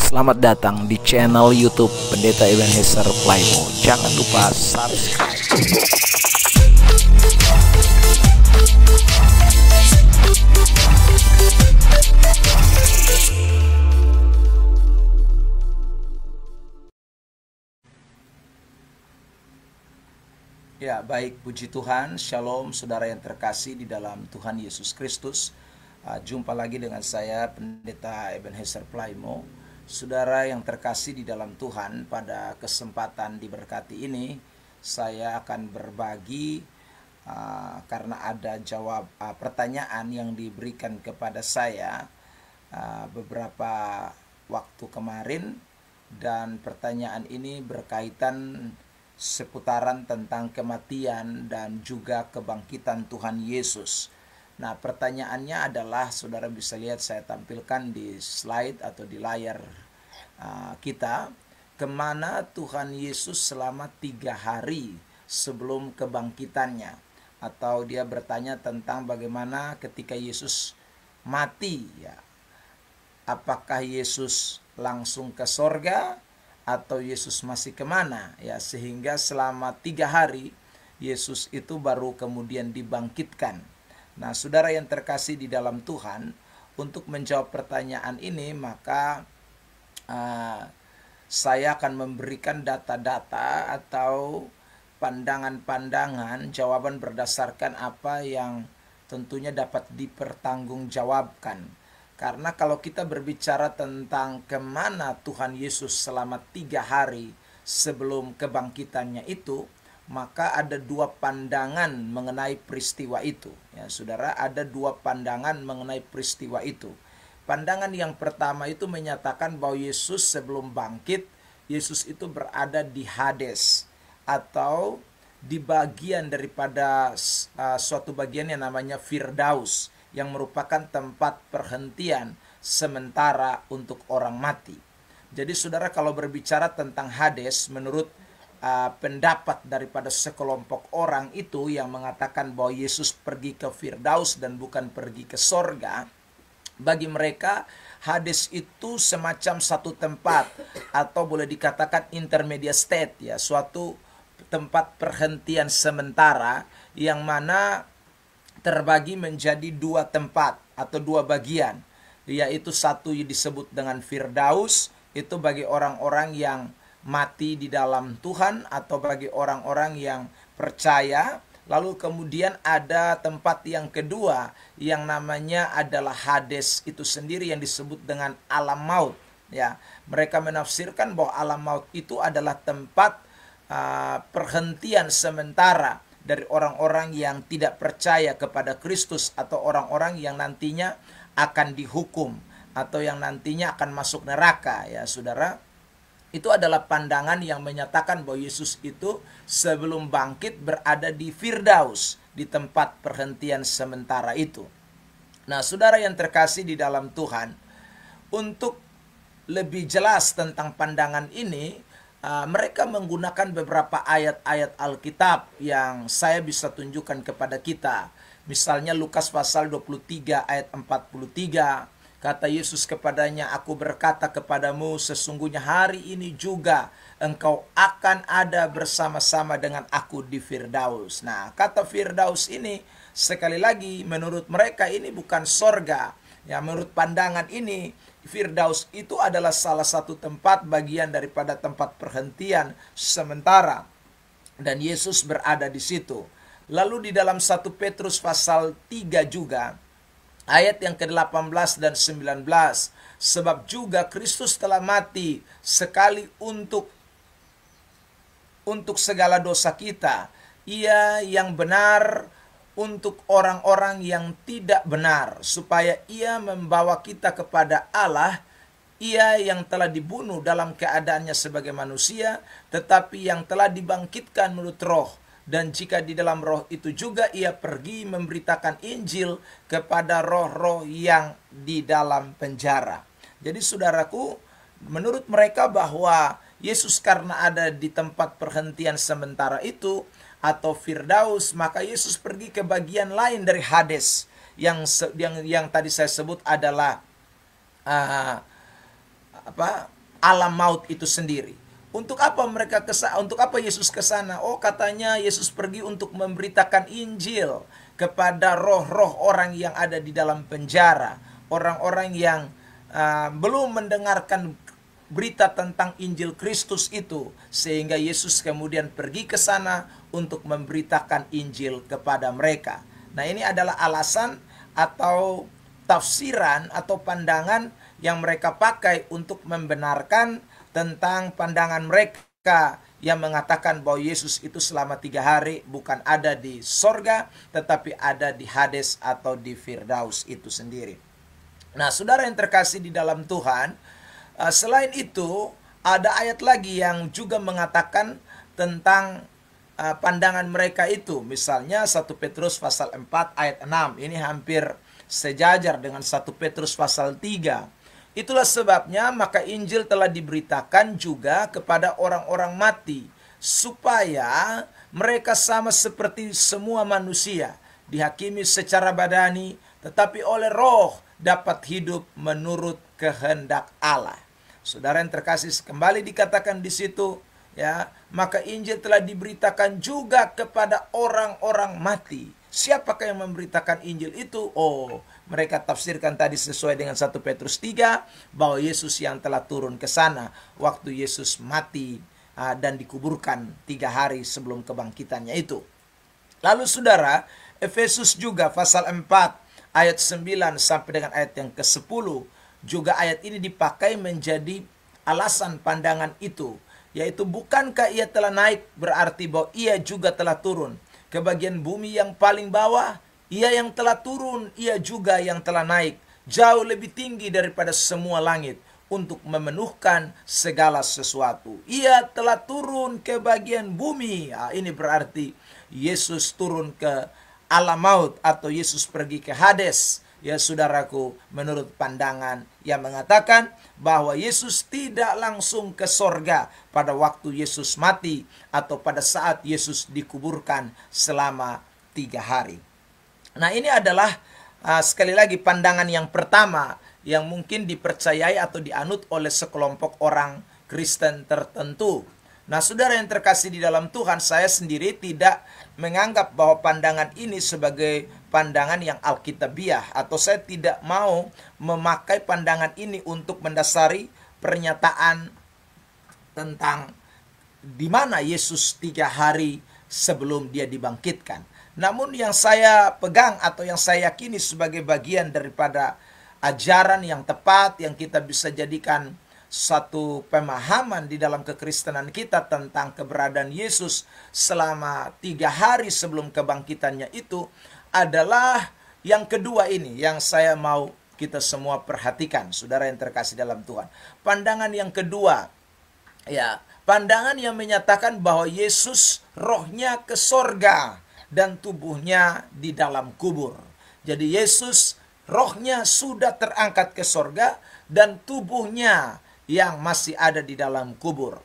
Selamat datang di channel YouTube Pendeta Ebenezer Playmo. Jangan lupa subscribe. Ya, baik, puji Tuhan, shalom saudara yang terkasih di dalam Tuhan Yesus Kristus. Jumpa lagi dengan saya, Pendeta Ebenezer Playmo. Saudara yang terkasih di dalam Tuhan, pada kesempatan diberkati ini, saya akan berbagi karena ada pertanyaan yang diberikan kepada saya beberapa waktu kemarin, dan pertanyaan ini berkaitan seputaran tentang kematian dan juga kebangkitan Tuhan Yesus. Nah, pertanyaannya adalah, saudara bisa lihat saya tampilkan di slide atau di layar kita, kemana Tuhan Yesus selama 3 hari sebelum kebangkitannya. Atau dia bertanya tentang bagaimana ketika Yesus mati, ya, apakah Yesus langsung ke sorga atau Yesus masih kemana, ya, sehingga selama 3 hari Yesus itu baru kemudian dibangkitkan. Nah, saudara yang terkasih di dalam Tuhan, untuk menjawab pertanyaan ini maka saya akan memberikan data-data atau pandangan-pandangan, jawaban berdasarkan apa yang tentunya dapat dipertanggungjawabkan. Karena kalau kita berbicara tentang kemana Tuhan Yesus selama 3 hari sebelum kebangkitannya itu, maka ada 2 pandangan mengenai peristiwa itu. Ya, saudara, ada 2 pandangan mengenai peristiwa itu. Pandangan yang pertama itu menyatakan bahwa Yesus sebelum bangkit, Yesus itu berada di Hades, atau di bagian daripada suatu bagian yang namanya Firdaus, yang merupakan tempat perhentian sementara untuk orang mati. Jadi saudara, kalau berbicara tentang Hades, menurut pendapat daripada sekelompok orang itu yang mengatakan bahwa Yesus pergi ke Firdaus dan bukan pergi ke sorga, bagi mereka Hades itu semacam satu tempat, atau boleh dikatakan intermediate state, ya, suatu tempat perhentian sementara yang mana terbagi menjadi 2 tempat atau 2 bagian, yaitu satu disebut dengan Firdaus, itu bagi orang-orang yang mati di dalam Tuhan atau bagi orang-orang yang percaya. Lalu kemudian ada tempat yang kedua yang namanya adalah Hades itu sendiri, yang disebut dengan alam maut, ya. Mereka menafsirkan bahwa alam maut itu adalah tempat perhentian sementara dari orang-orang yang tidak percaya kepada Kristus, atau orang-orang yang nantinya akan dihukum atau yang nantinya akan masuk neraka, ya saudara. Itu adalah pandangan yang menyatakan bahwa Yesus itu sebelum bangkit berada di Firdaus, di tempat perhentian sementara itu. Nah, saudara yang terkasih di dalam Tuhan, untuk lebih jelas tentang pandangan ini, mereka menggunakan beberapa ayat-ayat Alkitab yang saya bisa tunjukkan kepada kita. Misalnya Lukas pasal 23 ayat 43. Kata Yesus kepadanya, "Aku berkata kepadamu, sesungguhnya hari ini juga engkau akan ada bersama-sama dengan aku di Firdaus." Nah, kata Firdaus ini sekali lagi menurut mereka ini bukan sorga. Ya, menurut pandangan ini Firdaus itu adalah salah satu tempat bagian daripada tempat perhentian sementara, dan Yesus berada di situ. Lalu di dalam 1 Petrus pasal 3 juga ayat yang ke-18 dan 19, "Sebab juga Kristus telah mati sekali untuk segala dosa kita, Ia yang benar untuk orang-orang yang tidak benar, supaya Ia membawa kita kepada Allah, Ia yang telah dibunuh dalam keadaannya sebagai manusia, tetapi yang telah dibangkitkan menurut roh. Dan jika di dalam roh itu juga Ia pergi memberitakan Injil kepada roh-roh yang di dalam penjara." Jadi saudaraku, menurut mereka bahwa Yesus karena ada di tempat perhentian sementara itu atau Firdaus, maka Yesus pergi ke bagian lain dari Hades yang tadi saya sebut adalah alam maut itu sendiri. Untuk apa mereka untuk apa Yesus ke sana? Oh, katanya Yesus pergi untuk memberitakan Injil kepada roh-roh orang yang ada di dalam penjara, orang-orang yang belum mendengarkan berita tentang Injil Kristus itu, sehingga Yesus kemudian pergi ke sana untuk memberitakan Injil kepada mereka. Nah, ini adalah alasan atau tafsiran atau pandangan yang mereka pakai untuk membenarkan tentang pandangan mereka yang mengatakan bahwa Yesus itu selama 3 hari bukan ada di sorga, tetapi ada di Hades atau di Firdaus itu sendiri. Nah, saudara yang terkasih di dalam Tuhan, selain itu ada ayat lagi yang juga mengatakan tentang pandangan mereka itu. Misalnya 1 Petrus pasal 4 ayat 6. Ini hampir sejajar dengan 1 Petrus pasal 3. Itulah sebabnya maka Injil telah diberitakan juga kepada orang-orang mati, supaya mereka sama seperti semua manusia, dihakimi secara badani, tetapi oleh roh dapat hidup menurut kehendak Allah. Saudara yang terkasih, kembali dikatakan di situ, ya, maka Injil telah diberitakan juga kepada orang-orang mati. Siapakah yang memberitakan Injil itu? Oh, mereka tafsirkan tadi sesuai dengan 1 Petrus 3 bahwa Yesus yang telah turun ke sana waktu Yesus mati dan dikuburkan 3 hari sebelum kebangkitannya itu. Lalu saudara, Efesus juga pasal 4 ayat 9 sampai dengan ayat yang ke-10, juga ayat ini dipakai menjadi alasan pandangan itu, yaitu bukankah ia telah naik berarti bahwa ia juga telah turun ke bagian bumi yang paling bawah. Ia yang telah turun, ia juga yang telah naik jauh lebih tinggi daripada semua langit untuk memenuhkan segala sesuatu. Ia telah turun ke bagian bumi. Ini berarti Yesus turun ke alam maut atau Yesus pergi ke Hades. Ya saudaraku, menurut pandangan yang mengatakan bahwa Yesus tidak langsung ke sorga pada waktu Yesus mati atau pada saat Yesus dikuburkan selama 3 hari. Nah, ini adalah sekali lagi pandangan yang pertama yang mungkin dipercayai atau dianut oleh sekelompok orang Kristen tertentu. Nah, saudara yang terkasih di dalam Tuhan, saya sendiri tidak menganggap bahwa pandangan ini sebagai pandangan yang alkitabiah, atau saya tidak mau memakai pandangan ini untuk mendasari pernyataan tentang di mana Yesus 3 hari sebelum dia dibangkitkan. Namun yang saya pegang atau yang saya yakini sebagai bagian daripada ajaran yang tepat yang kita bisa jadikan satu pemahaman di dalam kekristenan kita tentang keberadaan Yesus selama 3 hari sebelum kebangkitannya itu adalah yang kedua ini yang saya mau kita semua perhatikan, saudara yang terkasih dalam Tuhan. Pandangan yang kedua, ya, pandangan yang menyatakan bahwa Yesus rohnya ke sorga dan tubuhnya di dalam kubur. Jadi Yesus rohnya sudah terangkat ke sorga dan tubuhnya yang masih ada di dalam kubur.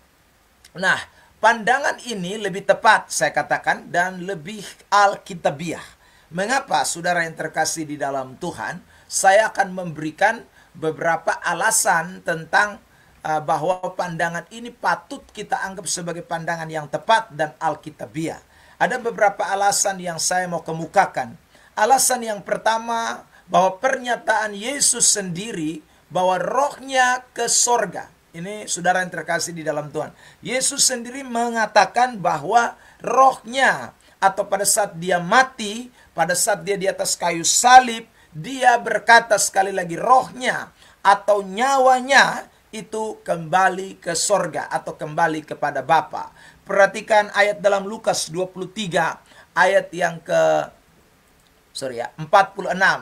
Nah, pandangan ini lebih tepat saya katakan dan lebih alkitabiah. Mengapa saudara yang terkasih di dalam Tuhan? Saya akan memberikan beberapa alasan tentang bahwa pandangan ini patut kita anggap sebagai pandangan yang tepat dan alkitabiah. Ada beberapa alasan yang saya mau kemukakan. Alasan yang pertama, bahwa pernyataan Yesus sendiri bahwa rohnya ke sorga. Ini saudara yang terkasih di dalam Tuhan. Yesus sendiri mengatakan bahwa rohnya, atau pada saat dia mati, pada saat dia di atas kayu salib, dia berkata sekali lagi, rohnya atau nyawanya itu kembali ke sorga atau kembali kepada Bapa. Perhatikan ayat dalam Lukas 23 ayat yang 46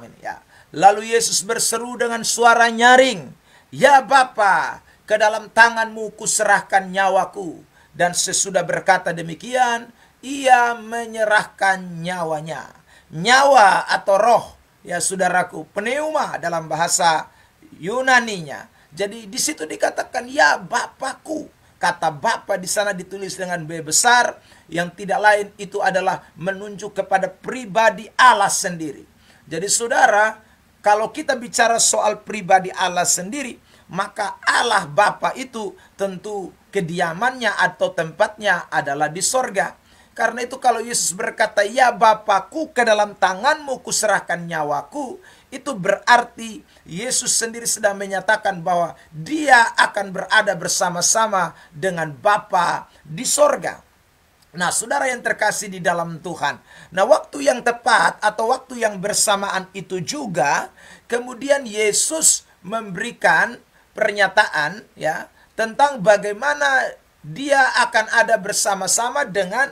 ini ya. Lalu Yesus berseru dengan suara nyaring, "Ya Bapa, ke dalam tangan-Mu kuserahkan nyawaku." Dan sesudah berkata demikian, ia menyerahkan nyawanya. Nyawa atau roh, ya saudaraku, pneuma dalam bahasa Yunaninya. Jadi di situ dikatakan, "Ya Bapakku." Kata Bapa di sana ditulis dengan B besar, yang tidak lain itu adalah menunjuk kepada pribadi Allah sendiri. Jadi saudara, kalau kita bicara soal pribadi Allah sendiri, maka Allah Bapa itu tentu kediamannya atau tempatnya adalah di sorga. Karena itu kalau Yesus berkata, ya Bapakku, ke dalam tanganmu kuserahkan nyawaku, itu berarti Yesus sendiri sedang menyatakan bahwa dia akan berada bersama-sama dengan Bapa di sorga. Nah, saudara yang terkasih di dalam Tuhan. Nah, waktu yang tepat atau waktu yang bersamaan itu juga, kemudian Yesus memberikan pernyataan ya tentang bagaimana dia akan ada bersama-sama dengan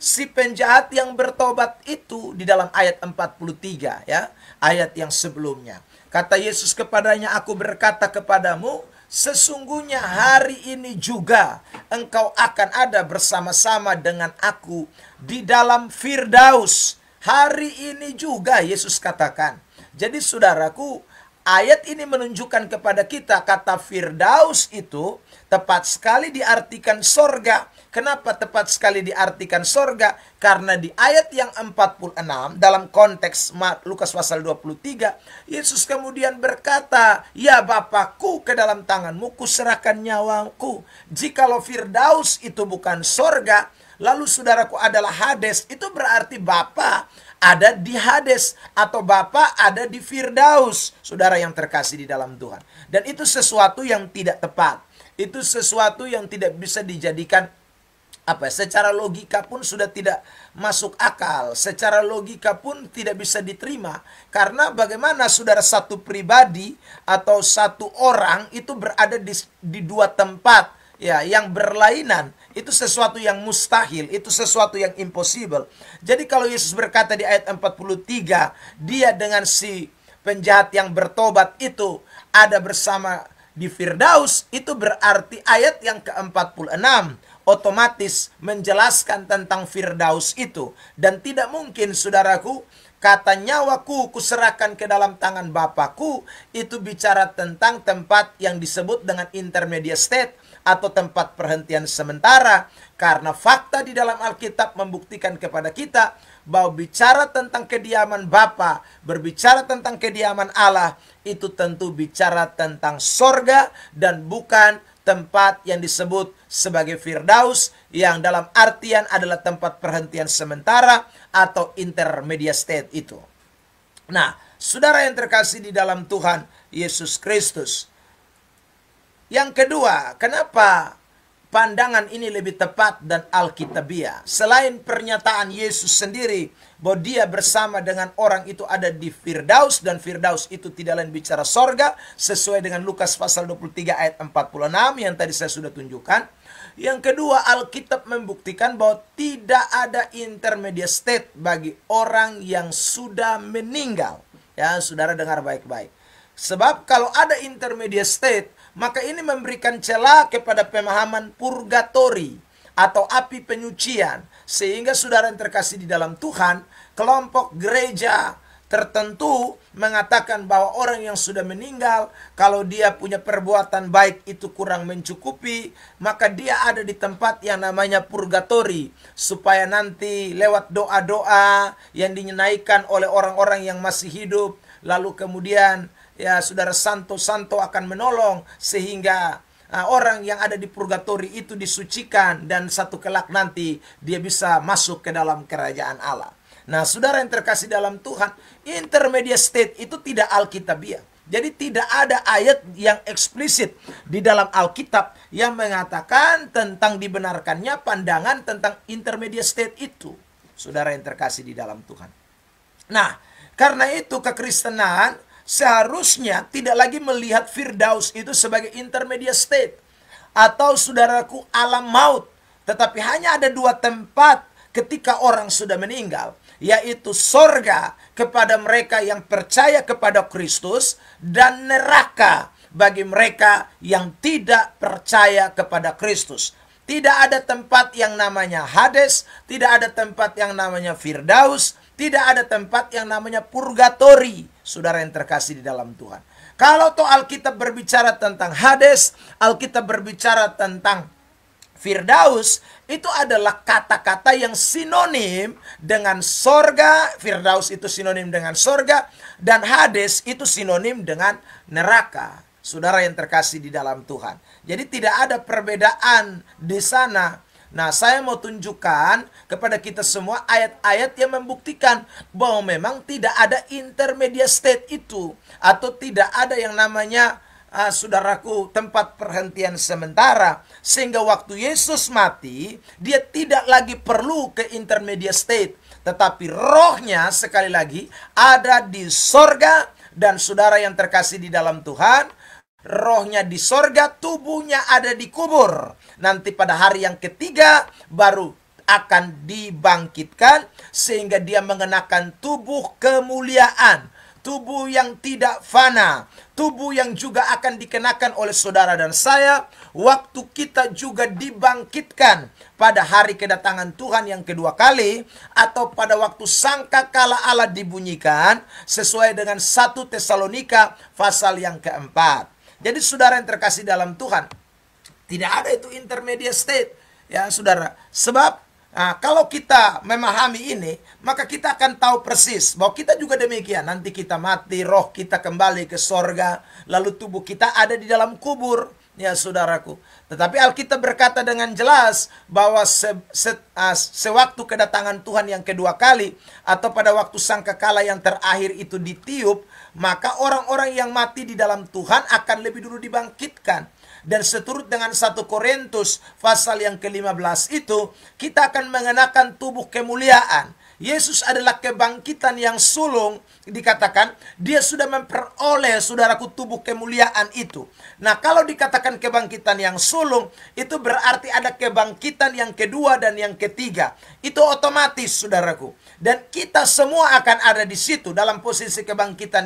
si penjahat yang bertobat itu di dalam ayat 43 ya, ayat yang sebelumnya. Kata Yesus kepadanya, aku berkata kepadamu, sesungguhnya hari ini juga engkau akan ada bersama-sama dengan aku di dalam Firdaus. Hari ini juga Yesus katakan. Jadi saudaraku, ayat ini menunjukkan kepada kita kata Firdaus itu tepat sekali diartikan sorga. Kenapa tepat sekali diartikan sorga? Karena di ayat yang 46 dalam konteks Lukas pasal 23, Yesus kemudian berkata, ya Bapakku, ke dalam tanganmu kuserahkan nyawaku. Jikalau Firdaus itu bukan sorga, lalu saudaraku adalah Hades, itu berarti Bapa ada di Hades atau Bapa ada di Firdaus. Saudara yang terkasih di dalam Tuhan. Dan itu sesuatu yang tidak tepat. Itu sesuatu yang tidak bisa dijadikan secara logika pun sudah tidak masuk akal. Secara logika pun tidak bisa diterima. Karena bagaimana saudara satu pribadi atau satu orang itu berada di dua tempat ya yang berlainan. Itu sesuatu yang mustahil, itu sesuatu yang impossible. Jadi kalau Yesus berkata di ayat 43, dia dengan si penjahat yang bertobat itu ada bersama di Firdaus, itu berarti ayat yang ke-46 otomatis menjelaskan tentang Firdaus itu. Dan tidak mungkin saudaraku, kata nyawaku kuserahkan ke dalam tangan Bapakku, itu bicara tentang tempat yang disebut dengan intermediate state atau tempat perhentian sementara. Karena fakta di dalam Alkitab membuktikan kepada kita bahwa bicara tentang kediaman Bapa, berbicara tentang kediaman Allah, itu tentu bicara tentang sorga dan bukan tempat yang disebut sebagai Firdaus, yang dalam artian adalah tempat perhentian sementara atau intermediate state itu. Nah, saudara yang terkasih di dalam Tuhan Yesus Kristus. Yang kedua, kenapa pandangan ini lebih tepat dan alkitabiah? Selain pernyataan Yesus sendiri bahwa dia bersama dengan orang itu ada di Firdaus, dan Firdaus itu tidak lain bicara sorga, sesuai dengan Lukas pasal 23 ayat 46 yang tadi saya sudah tunjukkan. Yang kedua, Alkitab membuktikan bahwa tidak ada intermediate state bagi orang yang sudah meninggal. Ya, saudara dengar baik-baik. Sebab kalau ada intermediate state, maka ini memberikan celah kepada pemahaman purgatori atau api penyucian. Sehingga saudara yang terkasih di dalam Tuhan, kelompok gereja tertentu mengatakan bahwa orang yang sudah meninggal, kalau dia punya perbuatan baik itu kurang mencukupi, maka dia ada di tempat yang namanya purgatori, supaya nanti lewat doa-doa yang dinyanyikan oleh orang-orang yang masih hidup, lalu kemudian ya saudara santo-santo akan menolong sehingga orang yang ada di purgatori itu disucikan dan satu kelak nanti dia bisa masuk ke dalam kerajaan Allah. Nah, saudara yang terkasih dalam Tuhan, intermediate state itu tidak alkitabiah. Jadi tidak ada ayat yang eksplisit di dalam Alkitab yang mengatakan tentang dibenarkannya pandangan tentang intermediate state itu. Saudara yang terkasih di dalam Tuhan. Nah, karena itu kekristenan seharusnya tidak lagi melihat Firdaus itu sebagai intermediate state atau saudaraku alam maut. Tetapi hanya ada dua tempat ketika orang sudah meninggal, yaitu sorga kepada mereka yang percaya kepada Kristus dan neraka bagi mereka yang tidak percaya kepada Kristus. Tidak ada tempat yang namanya Hades, tidak ada tempat yang namanya Firdaus, tidak ada tempat yang namanya purgatori, saudara yang terkasih di dalam Tuhan. Kalau toh Alkitab berbicara tentang Hades, Alkitab berbicara tentang Firdaus, itu adalah kata-kata yang sinonim dengan sorga. Firdaus itu sinonim dengan sorga, dan Hades itu sinonim dengan neraka. saudara yang terkasih di dalam Tuhan. Jadi tidak ada perbedaan di sana. Nah, saya mau tunjukkan kepada kita semua ayat-ayat yang membuktikan bahwa memang tidak ada intermediate state itu, atau tidak ada yang namanya saudaraku, tempat perhentian sementara. Sehingga waktu Yesus mati, dia tidak lagi perlu ke intermediate state, tetapi rohnya sekali lagi ada di sorga. Dan saudara yang terkasih di dalam Tuhan, rohnya di sorga, tubuhnya ada di kubur. Nanti pada hari yang ketiga baru akan dibangkitkan, sehingga dia mengenakan tubuh kemuliaan, tubuh yang tidak fana, tubuh yang juga akan dikenakan oleh saudara dan saya waktu kita juga dibangkitkan pada hari kedatangan Tuhan yang kedua kali, atau pada waktu sangkakala Allah dibunyikan, sesuai dengan 1 Tesalonika pasal yang keempat. Jadi saudara yang terkasih dalam Tuhan, tidak ada itu intermediate state, ya saudara. Sebab kalau kita memahami ini, maka kita akan tahu persis bahwa kita juga demikian. Nanti kita mati, roh kita kembali ke sorga, lalu tubuh kita ada di dalam kubur, ya saudaraku. Tetapi Alkitab berkata dengan jelas bahwa sewaktu kedatangan Tuhan yang kedua kali, atau pada waktu sangkakala yang terakhir itu ditiup, maka orang-orang yang mati di dalam Tuhan akan lebih dulu dibangkitkan. Dan seturut dengan 1 Korintus pasal yang ke-15 itu, kita akan mengenakan tubuh kemuliaan. Yesus adalah kebangkitan yang sulung, dikatakan dia sudah memperoleh saudaraku tubuh kemuliaan itu. Nah, kalau dikatakan kebangkitan yang sulung, itu berarti ada kebangkitan yang kedua dan yang ketiga. Itu otomatis saudaraku. Dan kita semua akan ada di situ dalam posisi kebangkitan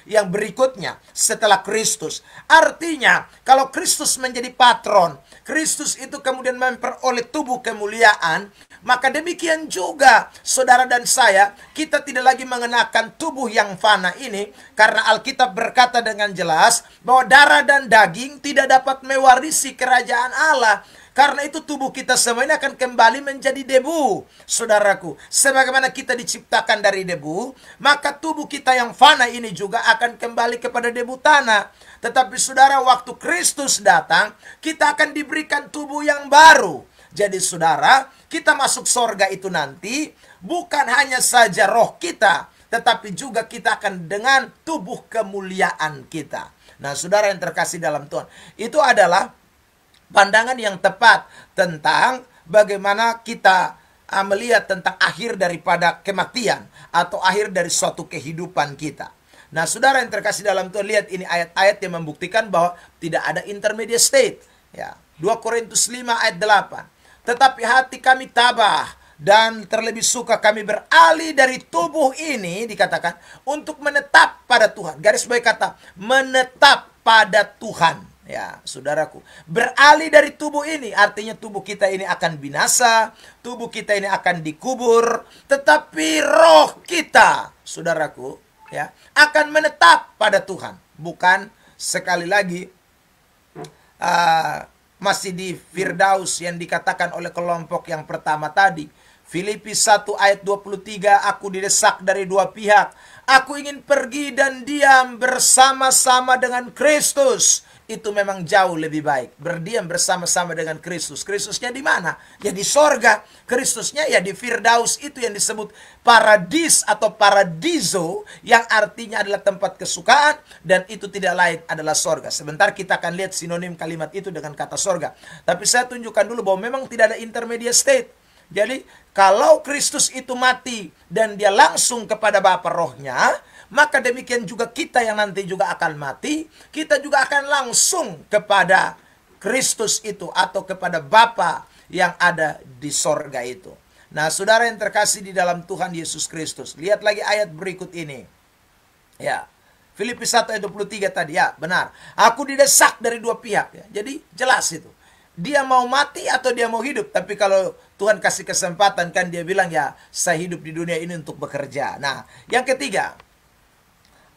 yang berikutnya setelah Kristus. Artinya, kalau Kristus menjadi patron, Kristus itu kemudian memperoleh tubuh kemuliaan, maka demikian juga saudara dan saya, kita tidak lagi mengenakan tubuh yang fana ini, karena Alkitab berkata dengan jelas bahwa darah dan daging tidak dapat mewarisi kerajaan Allah. Karena itu tubuh kita semua ini akan kembali menjadi debu, saudaraku. Sebagaimana kita diciptakan dari debu, maka tubuh kita yang fana ini juga akan kembali kepada debu tanah. Tetapi saudara, waktu Kristus datang, kita akan diberikan tubuh yang baru. Jadi saudara, kita masuk sorga itu nanti, bukan hanya saja roh kita, tetapi juga kita akan dengan tubuh kemuliaan kita. Nah, saudara yang terkasih dalam Tuhan, itu adalah pandangan yang tepat tentang bagaimana kita melihat tentang akhir daripada kematian atau akhir dari suatu kehidupan kita. Nah, saudara yang terkasih dalam Tuhan, lihat ini ayat-ayat yang membuktikan bahwa tidak ada intermediate state. Ya, 2 Korintus 5 ayat 8. Tetapi hati kami tabah dan terlebih suka kami beralih dari tubuh ini, dikatakan, untuk menetap pada Tuhan. Garis bawah kata menetap pada Tuhan. Ya, saudaraku, beralih dari tubuh ini artinya tubuh kita ini akan binasa, tubuh kita ini akan dikubur, tetapi roh kita, saudaraku, ya, akan menetap pada Tuhan. Bukan sekali lagi masih di Firdaus yang dikatakan oleh kelompok yang pertama tadi. Filipi 1 ayat 23, aku didesak dari dua pihak. Aku ingin pergi dan diam bersama-sama dengan Kristus. Itu memang jauh lebih baik. Berdiam bersama-sama dengan Kristus. Kristusnya di mana? Ya di sorga. Kristusnya ya di Firdaus, itu yang disebut paradis atau paradiso, yang artinya adalah tempat kesukaan, dan itu tidak lain adalah sorga. Sebentar kita akan lihat sinonim kalimat itu dengan kata sorga. Tapi saya tunjukkan dulu bahwa memang tidak ada intermediate state. Jadi kalau Kristus itu mati dan dia langsung kepada Bapa rohnya, maka demikian juga kita yang nanti juga akan mati, kita juga akan langsung kepada Kristus itu atau kepada Bapa yang ada di sorga itu. Nah, saudara yang terkasih di dalam Tuhan Yesus Kristus, lihat lagi ayat berikut ini. Ya, Filipi 1 ayat 23 tadi, ya benar. Aku didesak dari dua pihak. Ya. Jadi jelas itu. Dia mau mati atau dia mau hidup. Tapi kalau Tuhan kasih kesempatan, kan dia bilang, ya saya hidup di dunia ini untuk bekerja. Nah, yang ketiga,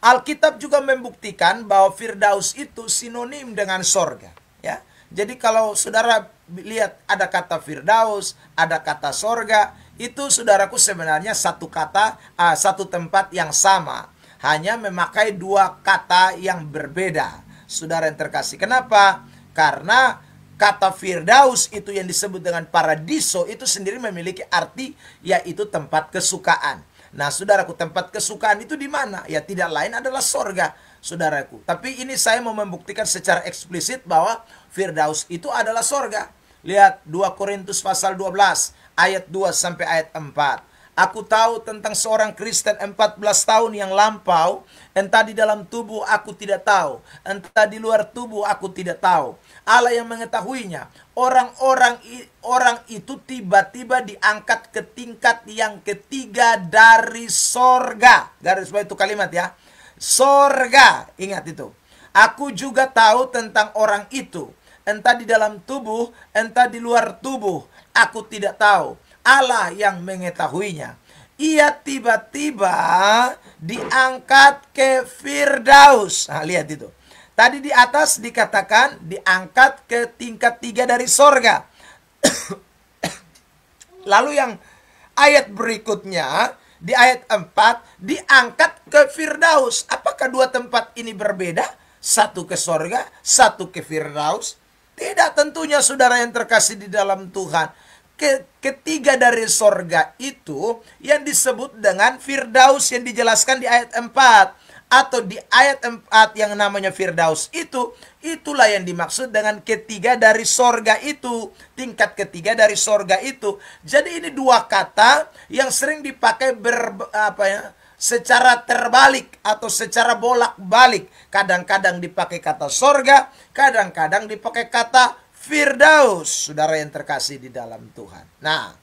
Alkitab juga membuktikan bahwa Firdaus itu sinonim dengan sorga. Ya, jadi kalau saudara lihat ada kata Firdaus, ada kata sorga, itu saudaraku sebenarnya satu kata, satu tempat yang sama, hanya memakai dua kata yang berbeda. saudara yang terkasih. Kenapa? Karena kata Firdaus itu yang disebut dengan paradiso itu sendiri memiliki arti yaitu tempat kesukaan. Nah, saudaraku, tempat kesukaan itu di mana? Ya tidak lain adalah sorga, saudaraku. Tapi ini saya mau membuktikan secara eksplisit bahwa Firdaus itu adalah sorga. Lihat 2 Korintus pasal 12 ayat 2 sampai ayat 4. Aku tahu tentang seorang Kristen 14 tahun yang lampau, entah di dalam tubuh aku tidak tahu, entah di luar tubuh aku tidak tahu. Allah yang mengetahuinya. Orang itu tiba-tiba diangkat ke tingkat yang ketiga dari sorga. Garis bawah itu kalimat ya. Sorga, ingat itu. Aku juga tahu tentang orang itu, entah di dalam tubuh, entah di luar tubuh, aku tidak tahu. Allah yang mengetahuinya. Ia tiba-tiba diangkat ke Firdaus. Nah, lihat itu. Tadi di atas dikatakan diangkat ke tingkat 3 dari sorga. Lalu yang ayat berikutnya, di ayat 4, diangkat ke Firdaus. Apakah dua tempat ini berbeda? Satu ke sorga, satu ke Firdaus? Tidak, tentunya saudara yang terkasih di dalam Tuhan. Ketiga dari sorga itu yang disebut dengan Firdaus yang dijelaskan di ayat 4. Atau di ayat 4 yang namanya Firdaus itu, itulah yang dimaksud dengan ketiga dari sorga itu. Tingkat ketiga dari sorga itu. Jadi ini dua kata yang sering dipakai secara terbalik atau secara bolak-balik. Kadang-kadang dipakai kata sorga, kadang-kadang dipakai kata Firdaus, saudara yang terkasih di dalam Tuhan. Nah,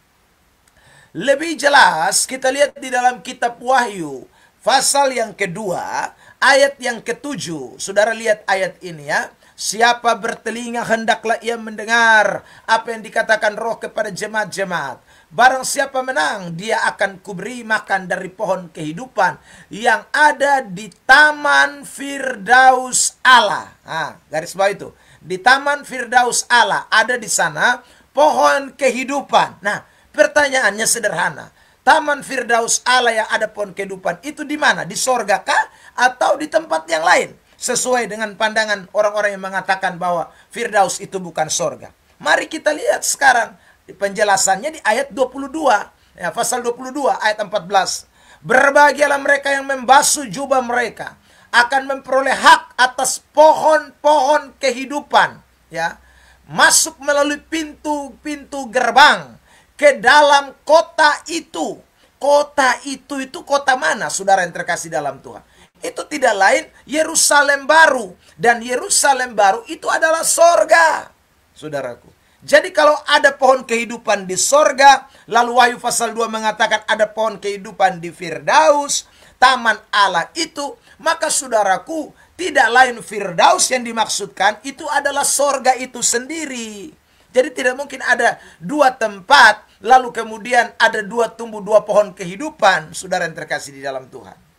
lebih jelas kita lihat di dalam kitab Wahyu, pasal yang kedua, ayat yang ke-7. Saudara lihat ayat ini ya. Siapa bertelinga hendaklah ia mendengar apa yang dikatakan Roh kepada jemaat-jemaat. Barang siapa menang, dia akan kuberi makan dari pohon kehidupan yang ada di Taman Firdaus Allah. Nah, garis bawah itu. Di Taman Firdaus Allah, ada di sana pohon kehidupan. Nah, pertanyaannya sederhana. Taman Firdaus Allah yang ada pohon kehidupan itu di mana? Di sorga kah? Atau di tempat yang lain? Sesuai dengan pandangan orang-orang yang mengatakan bahwa Firdaus itu bukan sorga. Mari kita lihat sekarang penjelasannya di ayat 22. Ya, pasal 22 ayat 14. Berbahagialah mereka yang membasuh jubah mereka, akan memperoleh hak atas pohon-pohon kehidupan, ya, masuk melalui pintu-pintu gerbang ke dalam kota itu. Kota itu kota mana, saudara yang terkasih dalam Tuhan? Itu tidak lain Yerusalem baru, dan Yerusalem baru itu adalah sorga, saudaraku. Jadi kalau ada pohon kehidupan di sorga, lalu Wahyu pasal 2 mengatakan ada pohon kehidupan di Firdaus, Taman Allah itu, maka saudaraku, tidak lain Firdaus yang dimaksudkan, itu adalah sorga itu sendiri. Jadi tidak mungkin ada dua tempat, lalu kemudian ada tumbuh dua pohon kehidupan, saudara yang terkasih di dalam Tuhan.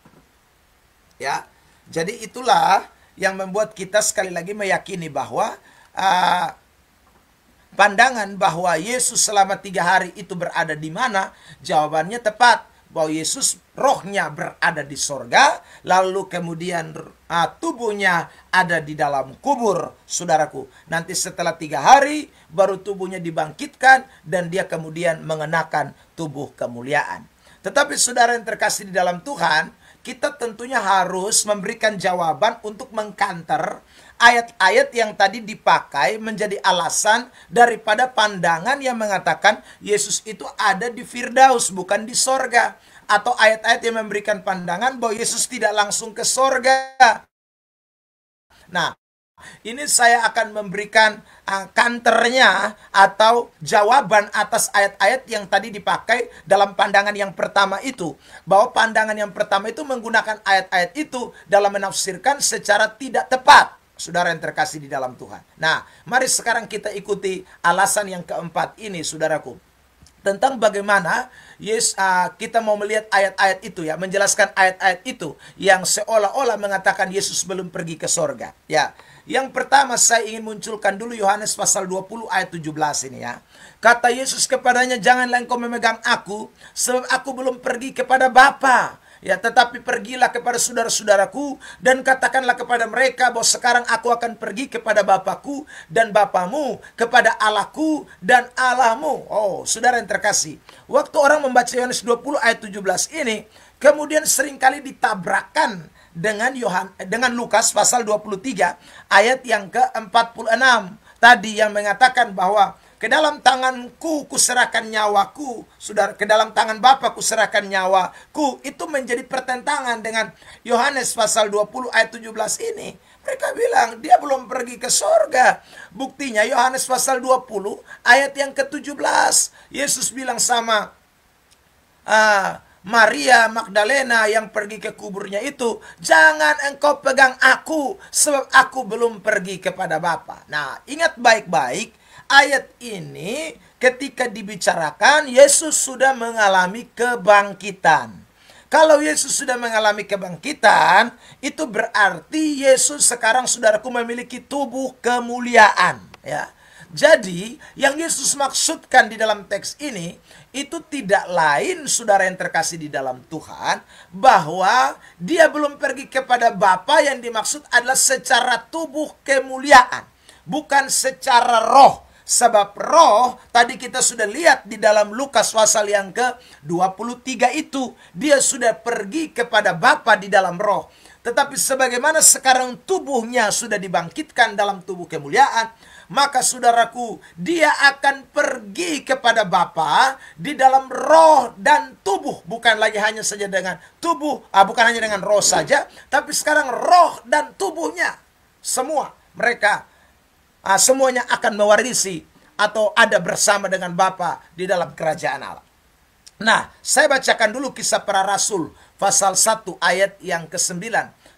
Ya, jadi itulah yang membuat kita sekali lagi meyakini bahwa pandangan bahwa Yesus selama 3 hari itu berada di mana, jawabannya tepat. Bahwa Yesus rohnya berada di sorga, lalu kemudian tubuhnya ada di dalam kubur, saudaraku. Nanti setelah 3 hari, baru tubuhnya dibangkitkan, dan dia kemudian mengenakan tubuh kemuliaan. Tetapi saudara yang terkasih di dalam Tuhan, kita tentunya harus memberikan jawaban untuk mengkanter ayat-ayat yang tadi dipakai menjadi alasan daripada pandangan yang mengatakan Yesus itu ada di Firdaus, bukan di sorga. Atau ayat-ayat yang memberikan pandangan bahwa Yesus tidak langsung ke sorga. Nah, ini saya akan memberikan kanternya atau jawaban atas ayat-ayat yang tadi dipakai dalam pandangan yang pertama itu. Bahwa pandangan yang pertama itu menggunakan ayat-ayat itu dalam menafsirkan secara tidak tepat, saudara yang terkasih di dalam Tuhan. Nah, mari sekarang kita ikuti alasan yang keempat ini, saudaraku. Tentang bagaimana kita mau melihat ayat-ayat itu, ya, menjelaskan ayat-ayat itu yang seolah-olah mengatakan Yesus belum pergi ke sorga. Ya, yang pertama saya ingin munculkan dulu Yohanes pasal 20 ayat 17 ini, ya. Kata Yesus kepadanya, janganlah engkau memegang aku, sebab aku belum pergi kepada Bapa. Ya, tetapi pergilah kepada saudara-saudaraku dan katakanlah kepada mereka bahwa sekarang aku akan pergi kepada Bapakku dan Bapamu, kepada Allahku dan Allahmu. Oh, saudara yang terkasih, waktu orang membaca Yohanes 20 ayat 17 ini, kemudian seringkali ditabrakkan dengan Lukas pasal 23 ayat yang ke-46 tadi yang mengatakan bahwa ke dalam tanganku kuserahkan nyawaku, saudara, ke dalam tangan Bapa kuserahkan nyawaku. Itu menjadi pertentangan dengan Yohanes pasal 20 ayat 17 ini. Mereka bilang dia belum pergi ke sorga. Buktinya Yohanes pasal 20 ayat yang ke-17. Yesus bilang sama Maria Magdalena yang pergi ke kuburnya itu, jangan engkau pegang aku, sebab aku belum pergi kepada Bapa. Nah, ingat baik-baik, ayat ini ketika dibicarakan, Yesus sudah mengalami kebangkitan. Kalau Yesus sudah mengalami kebangkitan, itu berarti Yesus sekarang, saudaraku, memiliki tubuh kemuliaan. Ya. Jadi, yang Yesus maksudkan di dalam teks ini, itu tidak lain, saudara yang terkasih di dalam Tuhan, bahwa dia belum pergi kepada Bapa. Yang dimaksud adalah secara tubuh kemuliaan, bukan secara roh. Sebab roh, tadi kita sudah lihat di dalam Lukas pasal yang ke-23 itu, dia sudah pergi kepada Bapa di dalam roh. Tetapi sebagaimana sekarang tubuhnya sudah dibangkitkan dalam tubuh kemuliaan, maka saudaraku, dia akan pergi kepada Bapa di dalam roh dan tubuh. Bukan lagi hanya saja dengan tubuh, bukan hanya dengan roh saja, tapi sekarang roh dan tubuhnya. Semua mereka semuanya akan mewarisi atau ada bersama dengan Bapa di dalam kerajaan Allah. Nah, saya bacakan dulu Kisah Para Rasul pasal 1 ayat yang ke-9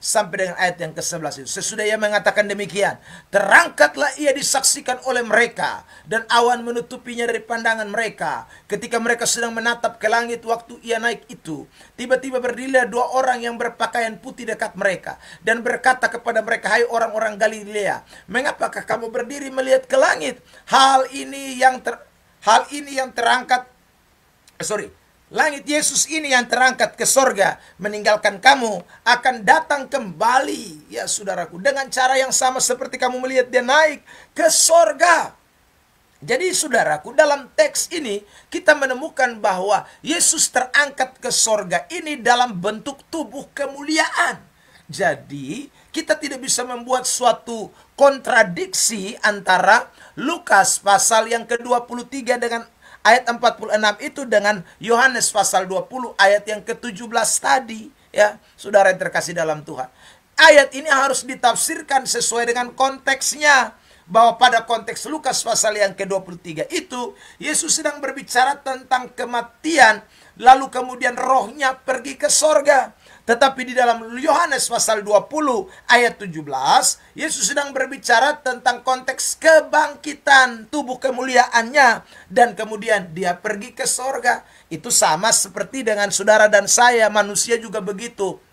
sampai dengan ayat yang ke-11 itu. Sesudah ia mengatakan demikian, terangkatlah ia disaksikan oleh mereka, dan awan menutupinya dari pandangan mereka. Ketika mereka sedang menatap ke langit waktu ia naik itu, tiba-tiba berdirilah dua orang yang berpakaian putih dekat mereka, dan berkata kepada mereka, hai orang-orang Galilea, mengapakah kamu berdiri melihat ke langit? Langit Yesus ini yang terangkat ke sorga, meninggalkan kamu, akan datang kembali, ya saudaraku, dengan cara yang sama seperti kamu melihat dia naik ke sorga. Jadi saudaraku, dalam teks ini kita menemukan bahwa Yesus terangkat ke sorga ini dalam bentuk tubuh kemuliaan. Jadi kita tidak bisa membuat suatu kontradiksi antara Lukas pasal yang ke-23 dengan ayat 46 itu dengan Yohanes pasal 20 ayat yang ke-17 tadi. Ya, saudara yang terkasih dalam Tuhan, ayat ini harus ditafsirkan sesuai dengan konteksnya. Bahwa pada konteks Lukas pasal yang ke-23 itu, Yesus sedang berbicara tentang kematian, lalu kemudian rohnya pergi ke sorga. Tetapi di dalam Yohanes pasal 20 ayat 17, Yesus sedang berbicara tentang konteks kebangkitan tubuh kemuliaannya, dan kemudian dia pergi ke sorga. Itu sama seperti dengan saudara dan saya, manusia juga begitu.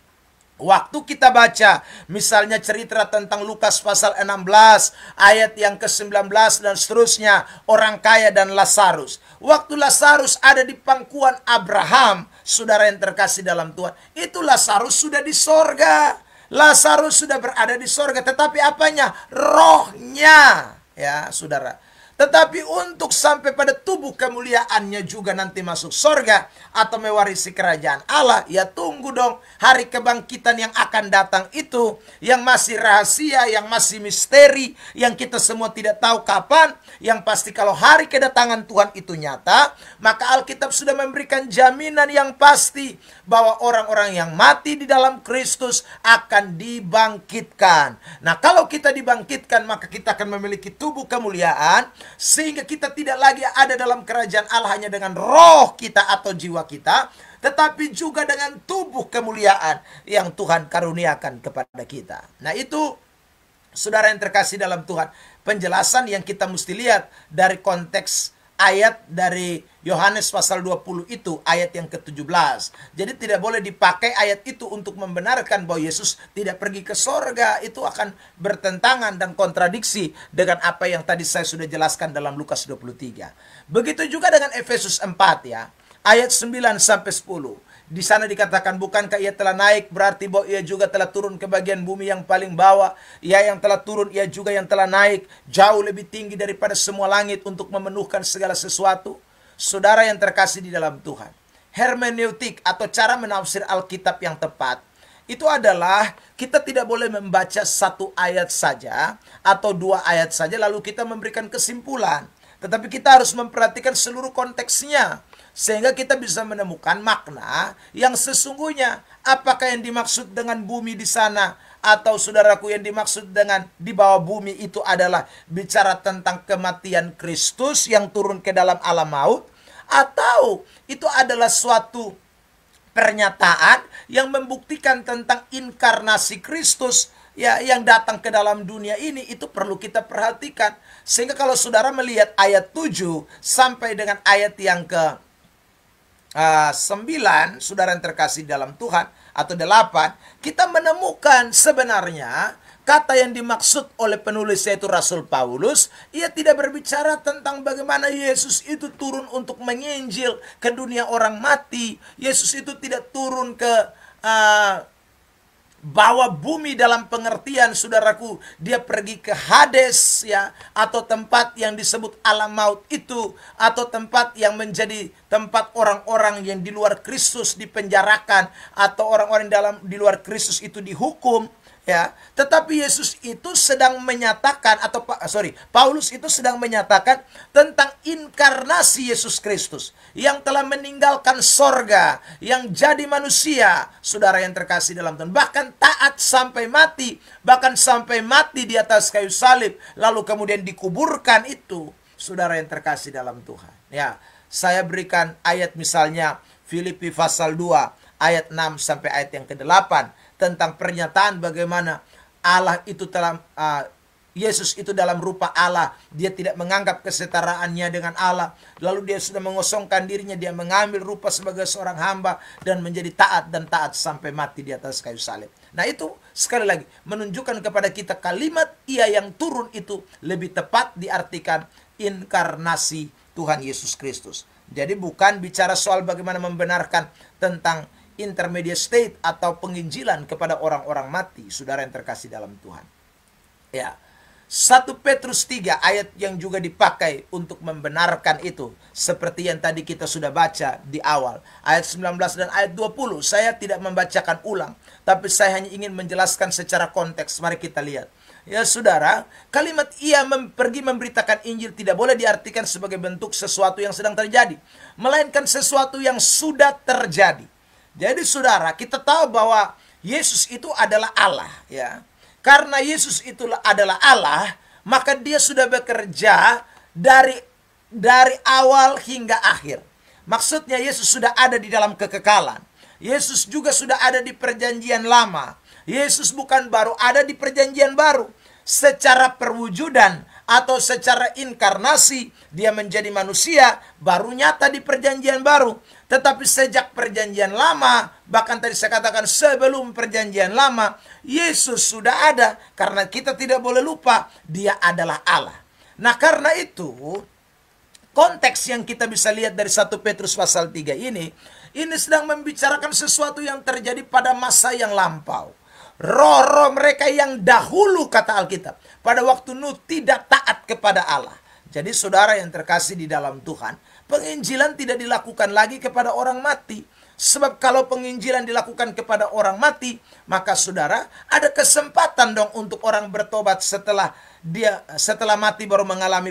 Waktu kita baca misalnya cerita tentang Lukas pasal 16 ayat yang ke-19 dan seterusnya, orang kaya dan Lazarus. Waktu Lazarus ada di pangkuan Abraham, saudara yang terkasih dalam Tuhan, itu Lazarus sudah di sorga. Lazarus sudah berada di sorga, tetapi apanya? Rohnya, ya saudara. Tetapi untuk sampai pada tubuh kemuliaannya juga nanti masuk sorga atau mewarisi kerajaan Allah, ya tunggu dong hari kebangkitan yang akan datang itu, yang masih rahasia, yang masih misteri, yang kita semua tidak tahu kapan. Yang pasti kalau hari kedatangan Tuhan itu nyata, maka Alkitab sudah memberikan jaminan yang pasti bahwa orang-orang yang mati di dalam Kristus akan dibangkitkan. Nah, kalau kita dibangkitkan, maka kita akan memiliki tubuh kemuliaan, sehingga kita tidak lagi ada dalam kerajaan Allah hanya dengan roh kita atau jiwa kita, tetapi juga dengan tubuh kemuliaan yang Tuhan karuniakan kepada kita. Nah, itu saudara yang terkasih dalam Tuhan, penjelasan yang kita mesti lihat dari konteks ayat dari Yohanes pasal 20 itu, ayat yang ke-17. Jadi tidak boleh dipakai ayat itu untuk membenarkan bahwa Yesus tidak pergi ke sorga. Itu akan bertentangan dan kontradiksi dengan apa yang tadi saya sudah jelaskan dalam Lukas 23. Begitu juga dengan Efesus 4 ya, ayat 9 sampai 10. Di sana dikatakan, bukankah ia telah naik, berarti bahwa ia juga telah turun ke bagian bumi yang paling bawah. Ia yang telah turun, ia juga yang telah naik jauh lebih tinggi daripada semua langit untuk memenuhkan segala sesuatu. Saudara yang terkasih di dalam Tuhan, hermeneutik atau cara menafsir Alkitab yang tepat itu adalah kita tidak boleh membaca satu ayat saja atau dua ayat saja lalu kita memberikan kesimpulan. Tetapi kita harus memperhatikan seluruh konteksnya, sehingga kita bisa menemukan makna yang sesungguhnya. Apakah yang dimaksud dengan bumi di sana, atau saudaraku yang dimaksud dengan di bawah bumi itu adalah bicara tentang kematian Kristus yang turun ke dalam alam maut, atau itu adalah suatu pernyataan yang membuktikan tentang inkarnasi Kristus ya, yang datang ke dalam dunia ini. Itu perlu kita perhatikan. Sehingga kalau saudara melihat ayat 7 sampai dengan ayat yang ke 9, saudara yang terkasih dalam Tuhan, atau 8, kita menemukan sebenarnya kata yang dimaksud oleh penulis yaitu Rasul Paulus. Ia tidak berbicara tentang bagaimana Yesus itu turun untuk menginjil ke dunia orang mati. Yesus itu tidak turun ke bawah bumi dalam pengertian, saudaraku, dia pergi ke Hades ya, atau tempat yang disebut alam maut itu, atau tempat yang menjadi tempat orang-orang yang di luar Kristus dipenjarakan, atau orang-orang di luar Kristus itu dihukum ya. Tetapi Yesus itu sedang menyatakan, Paulus itu sedang menyatakan tentang inkarnasi Yesus Kristus yang telah meninggalkan sorga, yang jadi manusia, saudara yang terkasih dalam Tuhan, bahkan taat sampai mati, bahkan sampai mati di atas kayu salib, lalu kemudian dikuburkan. Itu saudara yang terkasih dalam Tuhan ya. Saya berikan ayat misalnya Filipi pasal 2 ayat 6 sampai ayat yang ke-8 tentang pernyataan bagaimana Allah itu telah Yesus itu dalam rupa Allah. Dia tidak menganggap kesetaraannya dengan Allah. Lalu dia sudah mengosongkan dirinya. Dia mengambil rupa sebagai seorang hamba dan menjadi taat dan taat sampai mati di atas kayu salib. Nah, itu sekali lagi menunjukkan kepada kita kalimat ia yang turun itu lebih tepat diartikan inkarnasi Tuhan Yesus Kristus. Jadi bukan bicara soal bagaimana membenarkan tentang intermediate state atau penginjilan kepada orang-orang mati, saudara yang terkasih dalam Tuhan. Ya. 1 Petrus 3 ayat yang juga dipakai untuk membenarkan itu, seperti yang tadi kita sudah baca di awal, ayat 19 dan ayat 20. Saya tidak membacakan ulang, tapi saya hanya ingin menjelaskan secara konteks. Mari kita lihat. Ya saudara, kalimat ia pergi memberitakan Injil tidak boleh diartikan sebagai bentuk sesuatu yang sedang terjadi, melainkan sesuatu yang sudah terjadi. Jadi saudara, kita tahu bahwa Yesus itu adalah Allah ya. Karena Yesus itu adalah Allah, maka dia sudah bekerja dari awal hingga akhir. Maksudnya Yesus sudah ada di dalam kekekalan. Yesus juga sudah ada di perjanjian lama. Yesus bukan baru ada di perjanjian baru. Secara perwujudan atau secara inkarnasi dia menjadi manusia baru nyata di perjanjian baru. Tetapi sejak perjanjian lama, bahkan tadi saya katakan sebelum perjanjian lama, Yesus sudah ada. Karena kita tidak boleh lupa dia adalah Allah. Nah karena itu konteks yang kita bisa lihat dari 1 Petrus pasal 3 ini sedang membicarakan sesuatu yang terjadi pada masa yang lampau. Roh-roh mereka yang dahulu, kata Alkitab, pada waktu Nuh tidak taat kepada Allah. Jadi saudara yang terkasih di dalam Tuhan, penginjilan tidak dilakukan lagi kepada orang mati. Sebab kalau penginjilan dilakukan kepada orang mati, maka saudara ada kesempatan dong untuk orang bertobat setelah mati baru mengalami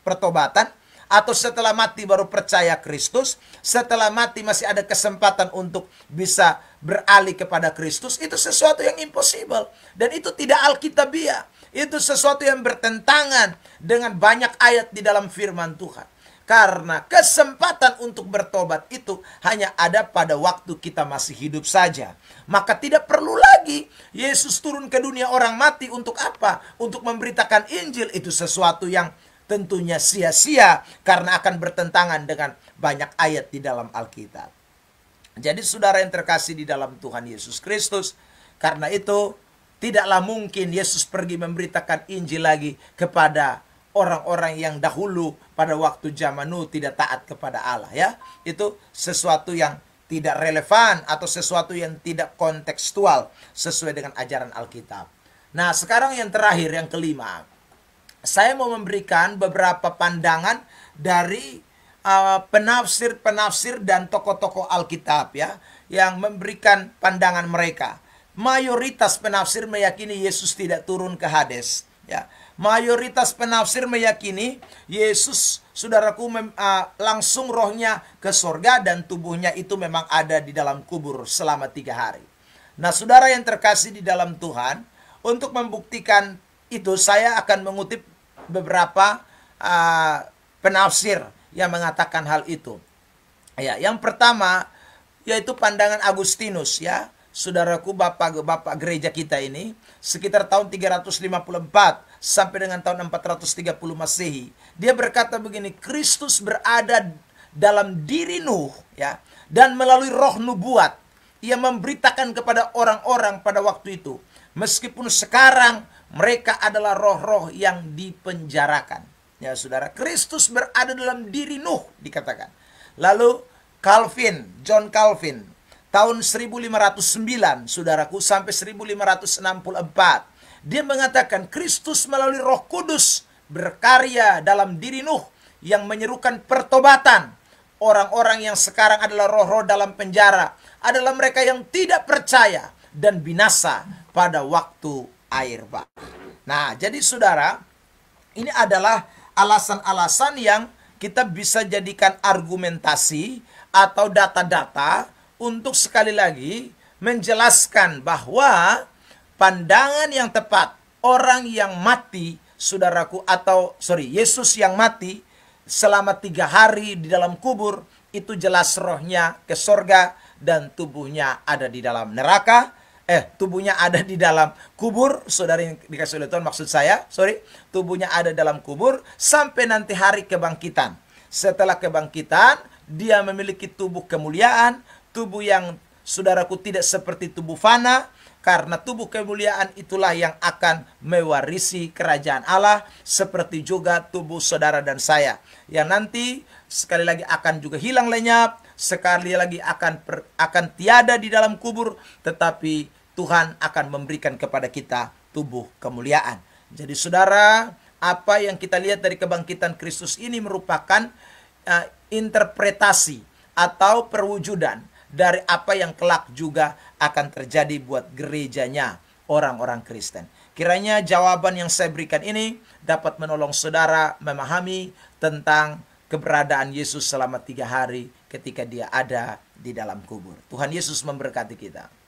pertobatan. Atau setelah mati baru percaya Kristus. Setelah mati masih ada kesempatan untuk bisa beralih kepada Kristus. Itu sesuatu yang impossible. Dan itu tidak alkitabiah. Itu sesuatu yang bertentangan dengan banyak ayat di dalam firman Tuhan. Karena kesempatan untuk bertobat itu hanya ada pada waktu kita masih hidup saja. Maka tidak perlu lagi Yesus turun ke dunia orang mati. Untuk apa? Untuk memberitakan Injil. Itu sesuatu yang tentunya sia-sia karena akan bertentangan dengan banyak ayat di dalam Alkitab. Jadi saudara yang terkasih di dalam Tuhan Yesus Kristus, karena itu tidaklah mungkin Yesus pergi memberitakan Injil lagi kepada orang-orang yang dahulu pada waktu zaman Nuh tidak taat kepada Allah ya. Itu sesuatu yang tidak relevan atau sesuatu yang tidak kontekstual sesuai dengan ajaran Alkitab. Nah, sekarang yang terakhir, yang kelima, saya mau memberikan beberapa pandangan dari penafsir-penafsir dan tokoh-tokoh Alkitab ya, yang memberikan pandangan mereka. Mayoritas penafsir meyakini Yesus tidak turun ke Hades ya. Mayoritas penafsir meyakini Yesus, saudaraku, langsung rohnya ke sorga dan tubuhnya itu memang ada di dalam kubur selama 3 hari. Nah, saudara yang terkasih di dalam Tuhan, untuk membuktikan itu saya akan mengutip beberapa penafsir yang mengatakan hal itu. Ya, yang pertama yaitu pandangan Agustinus ya. Saudaraku, bapak gereja kita ini sekitar tahun 354 sampai dengan tahun 430 Masehi. Dia berkata begini, Kristus berada dalam diri Nuh ya, dan melalui roh nubuat ia memberitakan kepada orang-orang pada waktu itu, meskipun sekarang mereka adalah roh-roh yang dipenjarakan. Ya, saudara, Kristus berada dalam diri Nuh dikatakan. Lalu John Calvin tahun 1509, saudaraku, sampai 1564. Dia mengatakan Kristus melalui Roh Kudus berkarya dalam diri Nuh yang menyerukan pertobatan. Orang-orang yang sekarang adalah roh-roh dalam penjara adalah mereka yang tidak percaya dan binasa pada waktu air bah. Nah, jadi saudara, ini adalah alasan-alasan yang kita bisa jadikan argumentasi atau data-data untuk sekali lagi menjelaskan bahwa pandangan yang tepat, orang yang mati, saudaraku, Yesus yang mati selama 3 hari di dalam kubur, itu jelas rohnya ke sorga dan tubuhnya ada di dalam neraka. Tubuhnya ada di dalam kubur, saudara yang dikasih oleh Tuhan, maksud saya, tubuhnya ada dalam kubur sampai nanti hari kebangkitan. Setelah kebangkitan, dia memiliki tubuh kemuliaan, tubuh yang, saudaraku, tidak seperti tubuh fana, karena tubuh kemuliaan itulah yang akan mewarisi kerajaan Allah, seperti juga tubuh saudara dan saya, yang nanti sekali lagi akan juga hilang lenyap, sekali lagi akan tiada di dalam kubur, tetapi Tuhan akan memberikan kepada kita tubuh kemuliaan. Jadi saudara, apa yang kita lihat dari kebangkitan Kristus ini merupakan interpretasi atau perwujudan dari apa yang kelak juga akan terjadi buat gerejanya orang-orang Kristen. Kiranya jawaban yang saya berikan ini dapat menolong saudara memahami tentang keberadaan Yesus selama 3 hari ketika dia ada di dalam kubur. Tuhan Yesus memberkati kita.